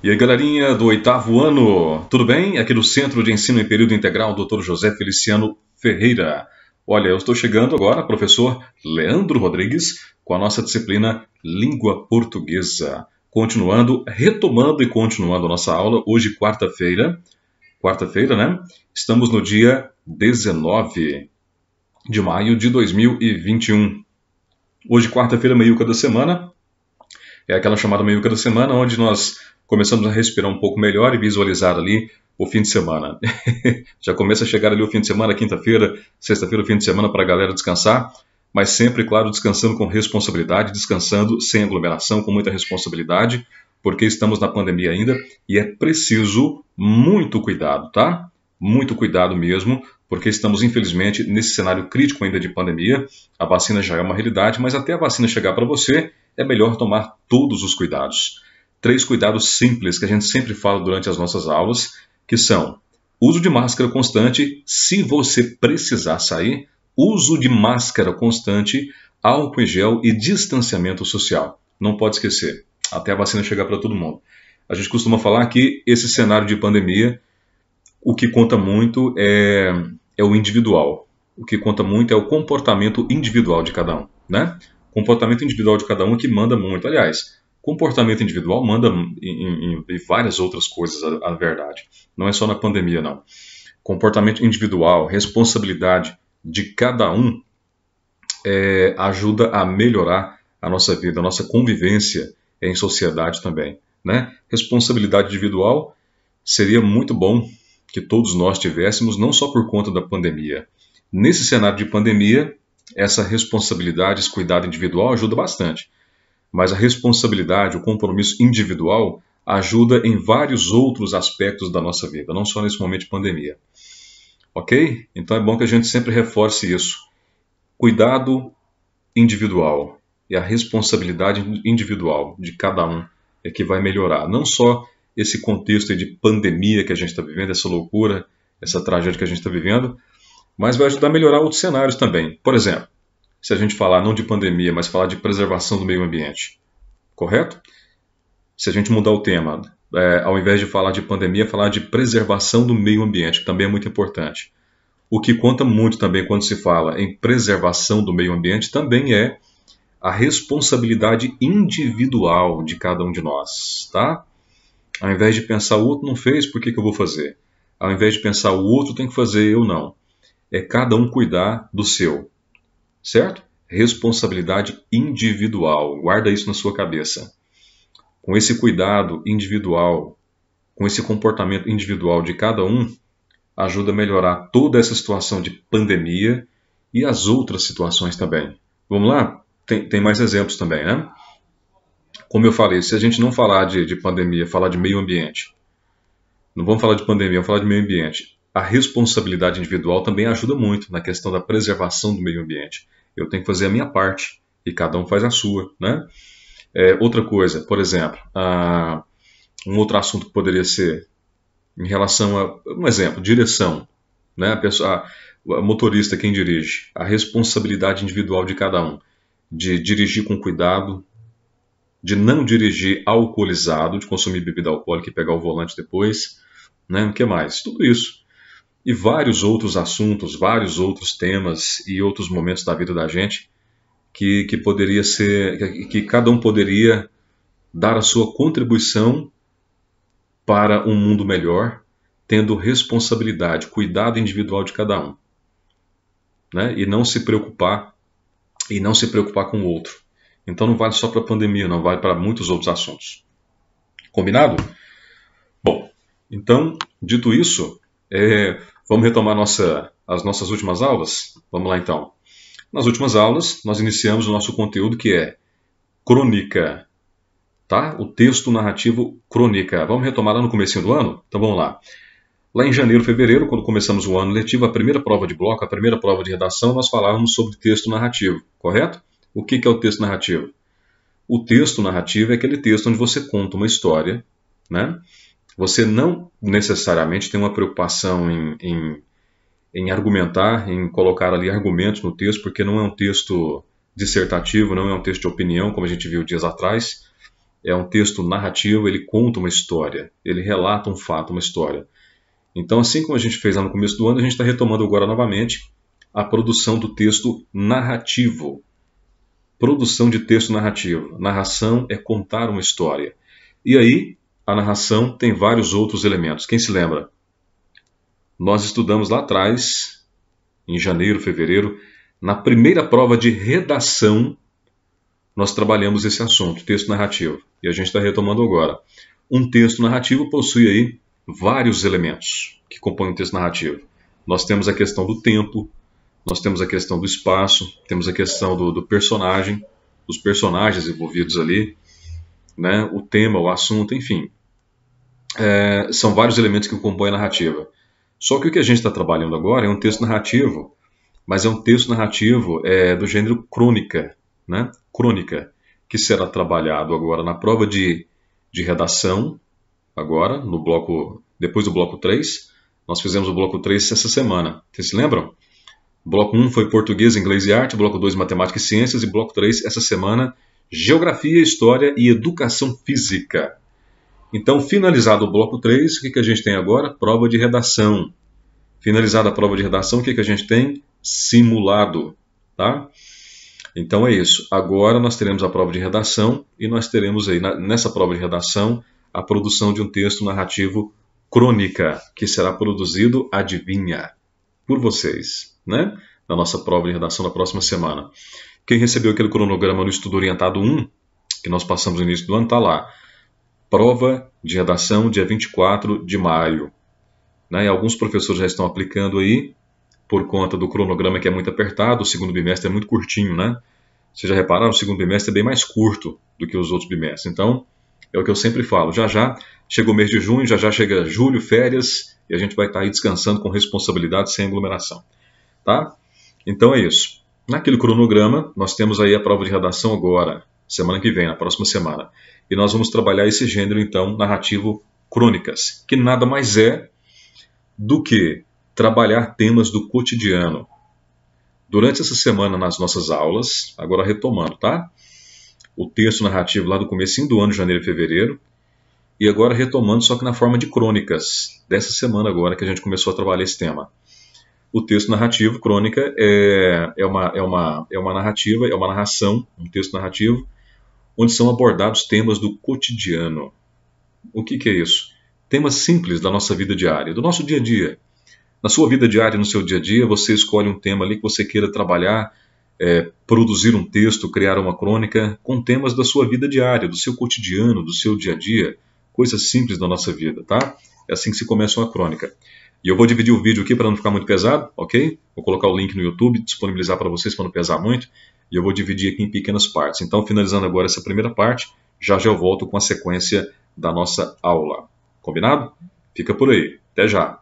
E aí, galerinha do oitavo ano, tudo bem? Aqui do Centro de Ensino em Período Integral, Dr. José Feliciano Ferreira. Olha, eu estou chegando agora, professor Leandro Rodrigues, com a nossa disciplina Língua Portuguesa. Continuando, retomando e continuando a nossa aula, hoje quarta-feira, né? Estamos no dia 19 de maio de 2021. Hoje, quarta-feira, meiuca da semana, é aquela chamada meiuca da semana, onde nós começamos a respirar um pouco melhor e visualizar ali o fim de semana. Já começa a chegar ali o fim de semana, quinta-feira, sexta-feira, o fim de semana para a galera descansar, mas sempre, claro, descansando com responsabilidade, descansando sem aglomeração, com muita responsabilidade, porque estamos na pandemia ainda e é preciso muito cuidado, tá? Muito cuidado mesmo, porque estamos, infelizmente, nesse cenário crítico ainda de pandemia. A vacina já é uma realidade, mas até a vacina chegar para você, é melhor tomar todos os cuidados. 3 cuidados simples que a gente sempre fala durante as nossas aulas, que são uso de máscara constante, se você precisar sair, uso de máscara constante, álcool em gel e distanciamento social. Não pode esquecer, até a vacina chegar para todo mundo. A gente costuma falar que esse cenário de pandemia, o que conta muito é o individual. O que conta muito é o comportamento individual de cada um, né? Comportamento individual de cada um que manda muito. Aliás, comportamento individual manda em várias outras coisas, a verdade. Não é só na pandemia, não. Comportamento individual, responsabilidade de cada um ajuda a melhorar a nossa vida, a nossa convivência em sociedade também, né? Responsabilidade individual seria muito bom que todos nós tivéssemos, não só por conta da pandemia. Nesse cenário de pandemia, essa responsabilidade, esse cuidado individual ajuda bastante. Mas a responsabilidade, o compromisso individual ajuda em vários outros aspectos da nossa vida, não só nesse momento de pandemia. Ok? Então é bom que a gente sempre reforce isso. Cuidado individual e a responsabilidade individual de cada um é que vai melhorar. Não só esse contexto de pandemia que a gente está vivendo, essa loucura, essa tragédia que a gente está vivendo, mas vai ajudar a melhorar outros cenários também. Por exemplo, se a gente falar não de pandemia, mas falar de preservação do meio ambiente, correto? Se a gente mudar o tema, ao invés de falar de pandemia, falar de preservação do meio ambiente, que também é muito importante. O que conta muito também quando se fala em preservação do meio ambiente também é a responsabilidade individual de cada um de nós, tá? Ao invés de pensar o outro não fez, por que eu vou fazer? Ao invés de pensar o outro tem que fazer, eu não. É cada um cuidar do seu, certo? Responsabilidade individual. Guarda isso na sua cabeça. Com esse cuidado individual, com esse comportamento individual de cada um, ajuda a melhorar toda essa situação de pandemia e as outras situações também. Vamos lá? Tem mais exemplos também, né? Como eu falei, se a gente não falar de pandemia, falar de meio ambiente, não vamos falar de pandemia, vamos falar de meio ambiente. A responsabilidade individual também ajuda muito na questão da preservação do meio ambiente. Eu tenho que fazer a minha parte e cada um faz a sua, né? Outra coisa, por exemplo, um outro assunto que poderia ser em relação a, um exemplo, direção, né? A motorista, quem dirige, a responsabilidade individual de cada um, de dirigir com cuidado, de não dirigir alcoolizado, de consumir bebida alcoólica e pegar o volante depois, né? O que mais? Tudo isso. E vários outros assuntos, vários outros temas e outros momentos da vida da gente que poderia ser, que cada um poderia dar a sua contribuição para um mundo melhor, tendo responsabilidade, cuidado individual de cada um, né? E não se preocupar com o outro. Então não vale só para a pandemia, não vale para muitos outros assuntos. Combinado? Bom, então, dito isso, vamos retomar as nossas últimas aulas? Vamos lá então. Nas últimas aulas, nós iniciamos o nosso conteúdo que é crônica, tá? O texto narrativo crônica. Vamos retomar lá no comecinho do ano? Então vamos lá. Lá em janeiro, fevereiro, quando começamos o ano letivo, a primeira prova de bloco, a primeira prova de redação, nós falávamos sobre texto narrativo, correto? O que é o texto narrativo? O texto narrativo é aquele texto onde você conta uma história, né? Você não necessariamente tem uma preocupação em argumentar, em colocar ali argumentos no texto, porque não é um texto dissertativo, não é um texto de opinião, como a gente viu dias atrás, é um texto narrativo, ele conta uma história, ele relata um fato, uma história. Então, assim como a gente fez lá no começo do ano, a gente está retomando agora novamente a produção do texto narrativo. Produção de texto narrativo. Narração é contar uma história. E aí, a narração tem vários outros elementos. Quem se lembra? Nós estudamos lá atrás, em janeiro, fevereiro, na primeira prova de redação, nós trabalhamos esse assunto, texto narrativo. E a gente está retomando agora. Um texto narrativo possui aí vários elementos que compõem um texto narrativo. Nós temos a questão do tempo, nós temos a questão do espaço, temos a questão do personagem, dos personagens envolvidos ali, né? O tema, o assunto, enfim. São vários elementos que compõem a narrativa. Só que o que a gente está trabalhando agora é um texto narrativo, mas é um texto narrativo do gênero crônica, né? Crônica, que será trabalhado agora na prova de redação, agora, no bloco, depois do bloco 3. Nós fizemos o bloco 3 essa semana. Vocês se lembram? Bloco 1 foi português, inglês e arte, bloco 2 matemática e ciências e bloco 3 essa semana geografia, história e educação física. Então, finalizado o bloco 3, o que a gente tem agora? Prova de redação. Finalizada a prova de redação, o que a gente tem? Simulado, tá? Então é isso. Agora nós teremos a prova de redação e nós teremos aí, nessa prova de redação, a produção de um texto narrativo crônica, que será produzido, adivinha, por vocês, né? Na nossa prova de redação da próxima semana. Quem recebeu aquele cronograma no estudo orientado 1, que nós passamos no início do ano, está lá. Prova de redação, dia 24 de maio. Né? E alguns professores já estão aplicando aí, por conta do cronograma que é muito apertado, o segundo bimestre é muito curtinho, né? Vocês já repararam, o segundo bimestre é bem mais curto do que os outros bimestres. Então, é o que eu sempre falo, já chega o mês de junho, já chega julho, férias, e a gente vai estar aí descansando com responsabilidade, sem aglomeração. Tá? Então é isso. Naquele cronograma, nós temos aí a prova de redação agora, semana que vem, na próxima semana. E nós vamos trabalhar esse gênero, então, narrativo crônicas, que nada mais é do que trabalhar temas do cotidiano. Durante essa semana, nas nossas aulas, agora retomando, tá? O texto narrativo lá do comecinho do ano, janeiro e fevereiro, e agora retomando, só que na forma de crônicas, dessa semana agora que a gente começou a trabalhar esse tema. O texto narrativo, crônica, é uma narrativa, é uma narração, um texto narrativo, onde são abordados temas do cotidiano. O que é isso? Temas simples da nossa vida diária, do nosso dia a dia. Na sua vida diária, no seu dia a dia, você escolhe um tema ali que você queira trabalhar, produzir um texto, criar uma crônica com temas da sua vida diária, do seu cotidiano, do seu dia a dia, coisas simples da nossa vida, tá? É assim que se começa uma crônica. E eu vou dividir o vídeo aqui para não ficar muito pesado, ok? Vou colocar o link no YouTube, disponibilizar para vocês para não pesar muito, e eu vou dividir aqui em pequenas partes. Então, finalizando agora essa primeira parte, já eu volto com a sequência da nossa aula. Combinado? Fica por aí. Até já!